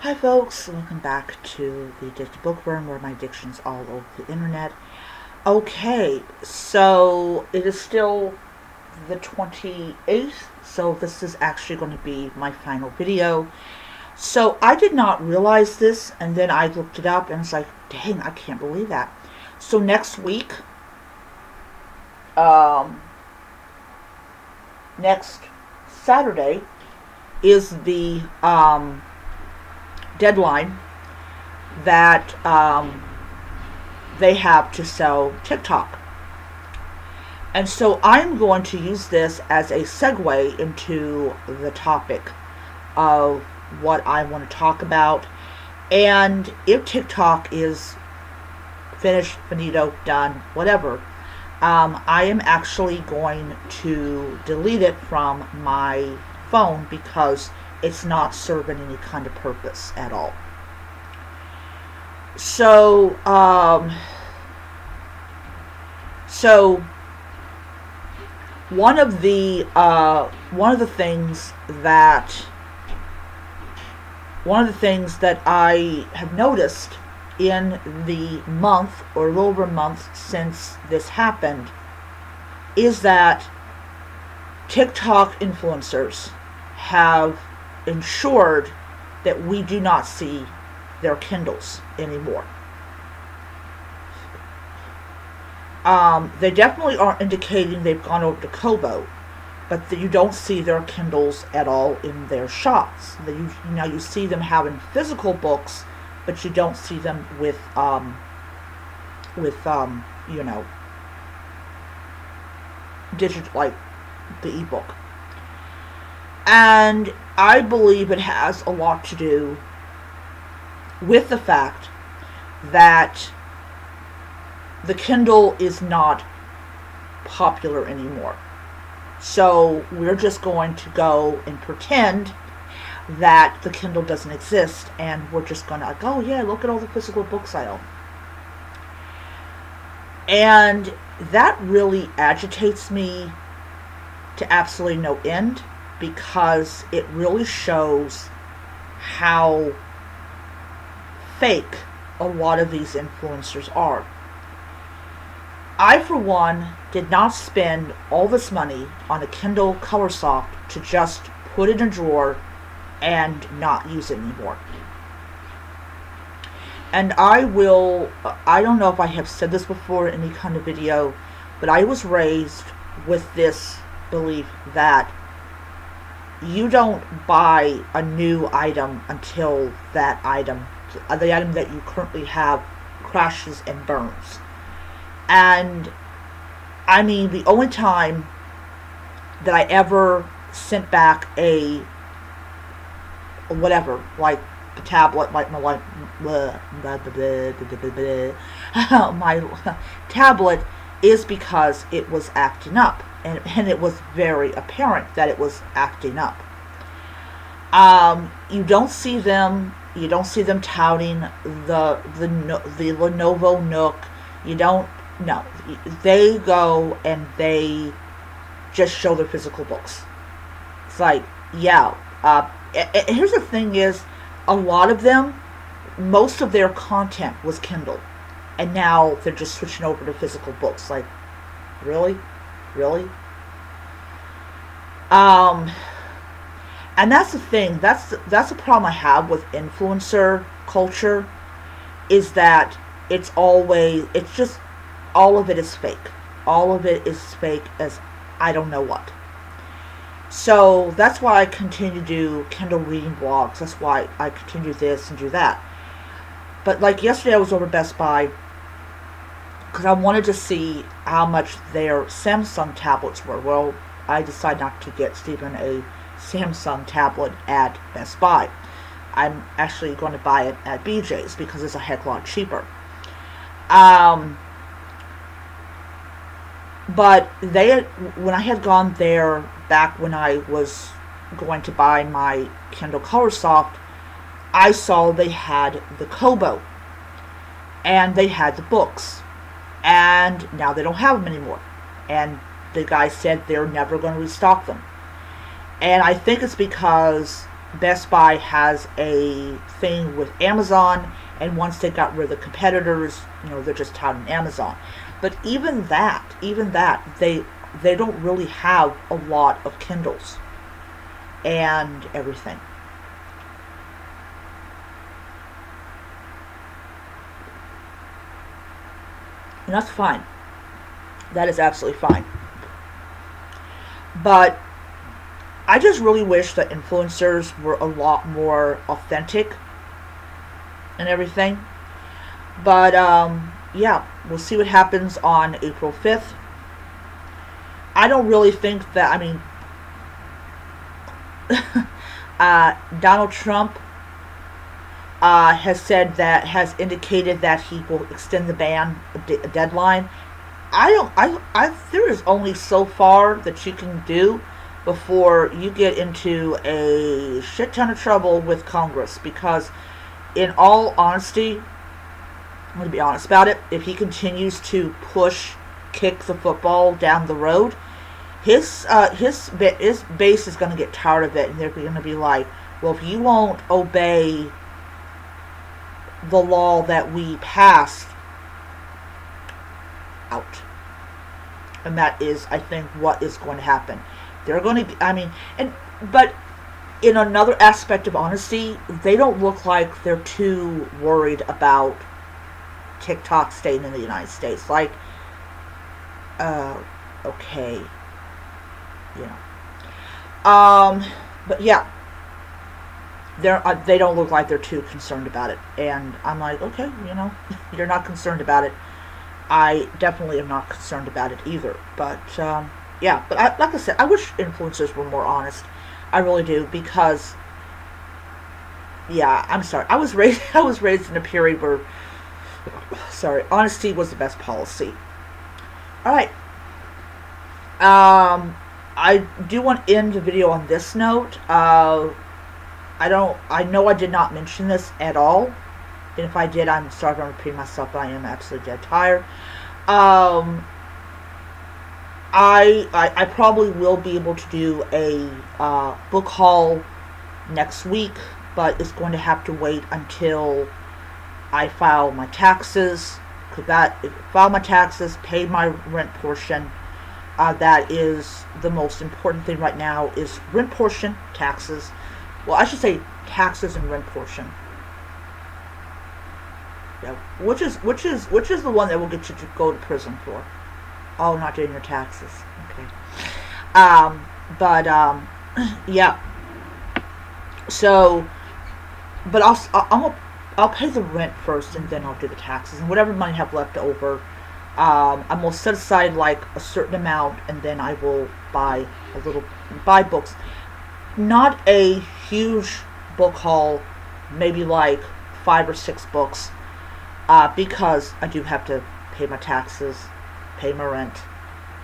Hi folks, welcome back to the Addicted Bookworm where my addiction's all over the internet. Okay, so it is still the 28th, so this is actually going to be my final video. So I did not realize this, and then I looked it up and it's like, dang, I can't believe that. So next week, um, next Saturday is the deadline that they have to sell TikTok. And so I'm going to use this as a segue into the topic of what I want to talk about. And if TikTok is finished, finito, done, whatever, I am actually going to delete it from my phone because it's not serving any kind of purpose at all. So, so one of the things that I have noticed in the month or a little over a month since this happened is that TikTok influencers have ensured that we do not see their Kindles anymore. They definitely aren't indicating they've gone over to Kobo, but you don't see their Kindles at all in their shops. You see them having physical books, but you don't see them with digital, like the ebook. And I believe it has a lot to do with the fact that the Kindle is not popular anymore. So we're just going to go and pretend that the Kindle doesn't exist, and we're just going to go, oh yeah, look at all the physical books I own. And that really agitates me to absolutely no end, because it really shows how fake a lot of these influencers are. I, for one, did not spend all this money on a Kindle Colorsoft to just put it in a drawer and not use it anymore. And I don't know if I have said this before in any kind of video, but I was raised with this belief that you don't buy a new item until the item that you currently have crashes and burns. And I mean, the only time that I ever sent back a whatever, like a tablet, like my tablet, is because it was acting up, and it was very apparent that it was acting up. You don't see them touting the Lenovo Nook. You don't. No, they go and they just show their physical books. It's like, yeah. Here's the thing: is a lot of them, most of their content was Kindle, and now they're just switching over to physical books. Like, really? And that's the thing. That's the problem I have with influencer culture, is that it's just all of it is fake. All of it is fake as I don't know what. So that's why I continue to do Kindle reading blogs. That's why I continue this and do that. But like yesterday, I was over Best Buy because I wanted to see how much their Samsung tablets were. Well, I decided not to get Stephen a Samsung tablet at Best Buy. I'm actually going to buy it at BJ's because it's a heck lot cheaper. But when I had gone there back when I was going to buy my Kindle Colorsoft, I saw they had the Kobo and they had the books, and now they don't have them anymore. And the guy said they're never going to restock them. And I think it's because Best Buy has a thing with Amazon, and once they got rid of the competitors, they're just touting Amazon. But even that, they don't really have a lot of Kindles and everything. And that's fine. That is absolutely fine. But I just really wish that influencers were a lot more authentic and everything. But yeah, we'll see what happens on April 5th. I don't really think that, I mean, Donald Trump has indicated that he will extend the ban deadline. There is only so far that you can do before you get into a shit ton of trouble with Congress, because in all honesty, I'm going to be honest about it, if he continues to kick the football down the road, his base is going to get tired of it, and they're going to be like, well, if you won't obey the law that we passed, out. And that is, I think, what is going to happen. They're going to, but in another aspect of honesty, they don't look like they're too worried about TikTok staying in the United States. Like, okay, but yeah, they don't look like they're too concerned about it, and I'm like, okay, you're not concerned about it. I definitely am not concerned about it either. But yeah, but like I said, I wish influencers were more honest. I really do, because yeah, I'm sorry. I was raised in a period where, sorry, honesty was the best policy. All right. I do want to end the video on this note. I know I did not mention this at all. And if I did, I'm sorry if I'm repeating myself, but I am absolutely dead tired. I probably will be able to do a book haul next week, but it's going to have to wait until I file my taxes. File my taxes, pay my rent portion. That is the most important thing right now, is rent portion, taxes. Well, I should say taxes and rent portion. Yeah, which is the one that will get you to go to prison for? Oh, not doing your taxes. Okay. But yeah. So, but I'll pay the rent first, and then I'll do the taxes, and whatever money I have left over, I'm gonna set aside like a certain amount, and then I will buy books. Not a huge book haul, maybe like 5 or 6 books. Because I do have to pay my taxes, pay my rent,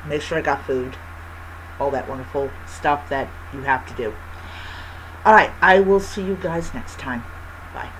make sure I got food, all that wonderful stuff that you have to do. Alright, I will see you guys next time. Bye.